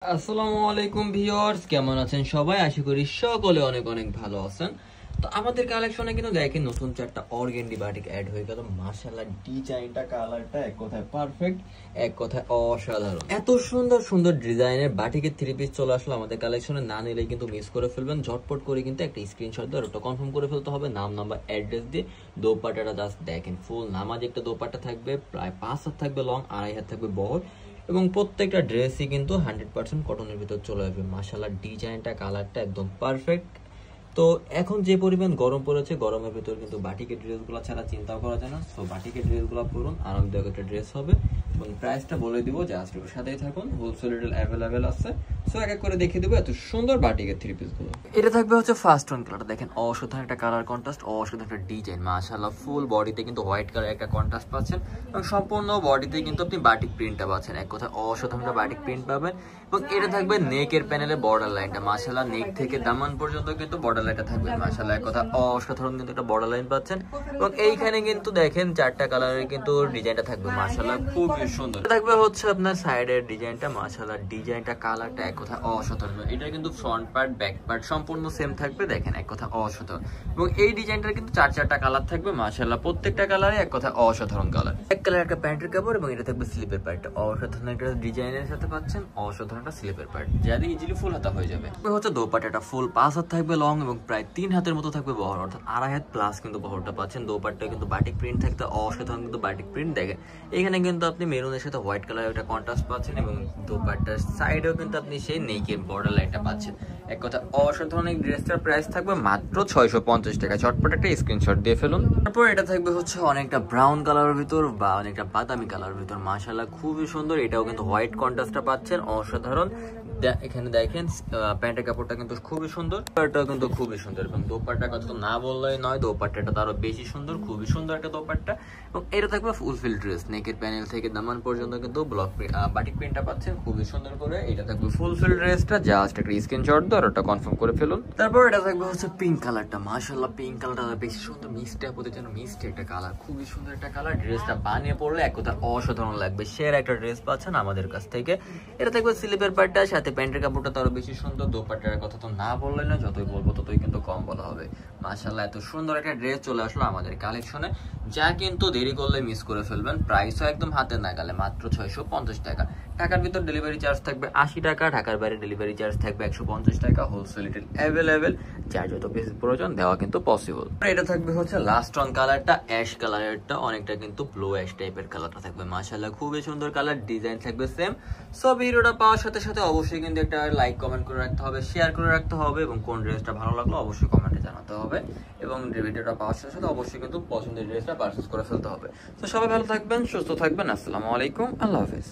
আসসালামু আলাইকুম ভিউয়ার্স, কেমন আছেন সবাই? আশা করি সকলে অনেক অনেক ভালো আছেন। তো আমাদের কালেকশনে কিন্তু দেখেন নতুন চারটা অর্গেন্ডি বাটিক অ্যাড হয়ে গেল। মাশাআল্লাহ, ডিজাইনটা কালারটা এক কথায় পারফেক্ট, এক কথায় অসাধারণ। এত সুন্দর সুন্দর ডিজাইনের বাটিকের থ্রি পিস চলে আসলো আমাদের কালেকশনে। না নিলেই কিন্তু মিস করে ফেলবেন। ঝটপট করে কিন্তু একটা স্ক্রিনশট দিয়ে ওটা কনফার্ম করে ফেলতে হবে, নাম নাম্বার অ্যাড্রেস দিয়ে। দোপাট্টাটা জাস্ট দেখেন, ফুল নামাজ একটা দোপাট্টা থাকবে, প্রায় 5 হাত থাকবে লং, 2.5 হাত থাকবে বহর, এবং প্রত্যেকটা ড্রেসই কিন্তু 100% কটনের ভিতর চলে আসবে। মাশাআল্লাহ, ডিজাইনটা কালারটা একদম পারফেক্ট। তো এখন যে পরিমাণ গরম পড়েছে, গরমের ভিতর কিন্তু বাটিকের ড্রেসগুলো ছাড়া চিন্তাও করা যায় না। সো বাটিকের ড্রেসগুলো পরুন, আরামদায়ক একটা ড্রেস হবে। এবং প্রাইসটা বলে দিব, জাস্ট একটু সাথেই থাকুন। হোলসেল রিটেল অ্যাভেলেবেল আছে। সো এক এক করে দেখিয়ে দেবো এত সুন্দর বাটিকের থ্রি পিসগুলো। এটা থাকবে হচ্ছে ফার্স্ট ওয়ান কালারটা দেখেন, অসাধারণ একটা কালার কন্ট্রাস্ট, অসাধারণ একটা ডিজাইন। মাশাআল্লাহ, ফুল বডিতে কিন্তু হোয়াইট কালার একটা কন্ট্রাস্ট পাচ্ছেন, এবং সম্পূর্ণ বডিতে কিন্তু আপনি বাটিক প্রিন্টটা পাচ্ছেন। এক কথা অসাধারণ একটা বাটিক প্রিন্ট পাবেন। এবং এটা থাকবে নেকের প্যানেলে বর্ডার লাইনটা। মাশাআল্লাহ, নেক থেকে দামান পর্যন্ত কিন্তু বর্ডার লাইনটা থাকবে। মাশাআল্লাহ, এক কথা অসাধারণ কিন্তু একটা বর্ডার লাইন পাচ্ছেন। এবং এইখানে কিন্তু দেখেন চারটা কালারের কিন্তু ডিজাইনটা থাকবে। মাশাআল্লাহ, খুবই সুন্দর থাকবে হচ্ছে আপনার সাইডের ডিজাইনটা। মাশাআল্লাহ, ডিজাইনটা কালারটা এক কথা অসাধারণ। এটা কিন্তু ফ্রন্ট পার্ট ব্যাক পার্ট সম্পূর্ণ সেম থাকবে, দেখেন এক কথা অসাধারণ। এবং এই ডিজাইনটার কিন্তু চারটা কালার থাকবে। মাশাআল্লাহ, প্রত্যেকটা কালারে এক কথা অসাধারণ কালার। এক কালার একটা প্যান্টের কাপড়, এবং এটা থাকবে স্লিপের পার্টটা। অসাধারণ একটা ডিজাইনের সাথে পাচ্ছেন, অসাধারণ একটা স্লিপের পার্ট, যাতে ইজিলি ফুল হাতা হয়ে যাবে। হচ্ছে দোপাট্টাটা ফুল 5 হাত থাকবে লং, এবং প্রায় 3 হাতের মতো থাকবে বহর, অর্থাৎ 2.5 হাত প্লাস কিন্তু বহরটা পাচ্ছেন। দোপাট্টা কিন্তু বাটিক প্রিন্ট থাকতে অসাধারণ কিন্তু বাটিক প্রিন্ট। দেখেন এখানে কিন্তু আপনি মেরুনের সাথে হোয়াইট কালারের একটা কন্ট্রাস্ট পাচ্ছেন, এবং দোপাট্টার সাইডেও কিন্তু আপনি সেই নেকের বর্ডার লাইনটা পাচ্ছেন। এক কথা অসাধারণ। এই ড্রেসটার প্রাইস থাকবে মাত্র 650 টাকা। চটপট একটা স্ক্রিনশট দিয়ে ফেলুন। তারপর এটা থাকবে হচ্ছে অনেকটা ব্রাউন কালারের ভিতর বা অনেকটা বাদামি কালারের ভিতর। মাশাআল্লাহ, খুবই সুন্দর। এটাও কিন্তু হোয়াইট কন্ট্রাস্টটা পাচ্ছেন, অসাধারণ। এখানে দেখেন প্যান্টের কাপড়টা কিন্তু খুবই সুন্দর, এটাও কিন্তু খুবই সুন্দর। এবং দোপাট্টার কথা তো না বললেই নয়, দোপাট্টাটা তো আরো বেশি সুন্দর, খুবই সুন্দর একটা দোপাট্টা। এবং এটা থাকবে ফুলফিল ড্রেস, নেকের প্যানেল থেকে দামান পর্যন্ত কিন্তু ব্লক বাটিক প্রিন্টটা পাচ্ছেন খুবই সুন্দর করে। এটা থাকবে ফুলফিল ড্রেসটা, জাস্ট একটা স্ক্রিনশট দিয়ে ওটা কনফার্ম করে ফেলুন। তারপর এটা থাকবে হচ্ছে পিঙ্ক কালারটা। মাশাআল্লাহ, পিঙ্ক কালারটা বেশি সুন্দর, মিষ্টি হতে যেন মিষ্টি একটা কালার, খুবই সুন্দর একটা কালার। ড্রেসটা বানিয়ে পড়লে এক কথা অসাধারণ লাগবে। সেরা একটা ড্রেস পাচ্ছেন আমাদের কাছ থেকে। এটা থাকবে স্লিপের পার্টটা, সাথে প্যান্টের কাপড়টা তো আরো বেশি সুন্দর। দোপাট্টার কথা তো না বললেই না, যতই বলবো ততই কিন্তু কম বলা হবে। মাশাআল্লাহ, এত সুন্দর একটা ড্রেস চলে আসলো আমাদের কালেকশনে, যা কিন্তু দেরি করলে মিস করে ফেলবেন। প্রাইসও একদম হাতে নাগালে, মাত্র 650 টাকা। ঢাকার ভিতর ডেলিভারি চার্জ থাকবে 80 টাকা, ঢাকার বাইরে ডেলিভারি চার্জ থাকবে 150 টাকা। হোলসেল রিটেল অ্যাভেলেবেল, যার যত বেশি প্রয়োজন দেওয়া কিন্তু পসিবল। এটা থাকবে হচ্ছে লাস্ট অন কালারটা, অ্যাশ কালারেরটা, অনেকটা কিন্তু ব্লু অ্যাশ টাইপের কালারটা থাকবে। মাশাআল্লাহ, খুবই সুন্দর কালার, ডিজাইন থাকবে সেম। সব ভিডিওটা পাওয়ার সাথে সাথে অবশ্যই কিন্তু একটা লাইক কমেন্ট করে রাখতে হবে, শেয়ার করে রাখতে হবে, এবং কোন ড্রেসটা ভালো লাগলো অবশ্যই কমেন্টে জানাতে হবে। এবং ভিডিওটা পাওয়ার সাথে সাথে অবশ্যই কিন্তু পছন্দের ড্রেসটা পারচেজ করে ফেলতে হবে। তো সবাই ভালো থাকবেন, সুস্থ থাকবেন। আসসালামু আলাইকুম, আল্লাহ হাফেজ।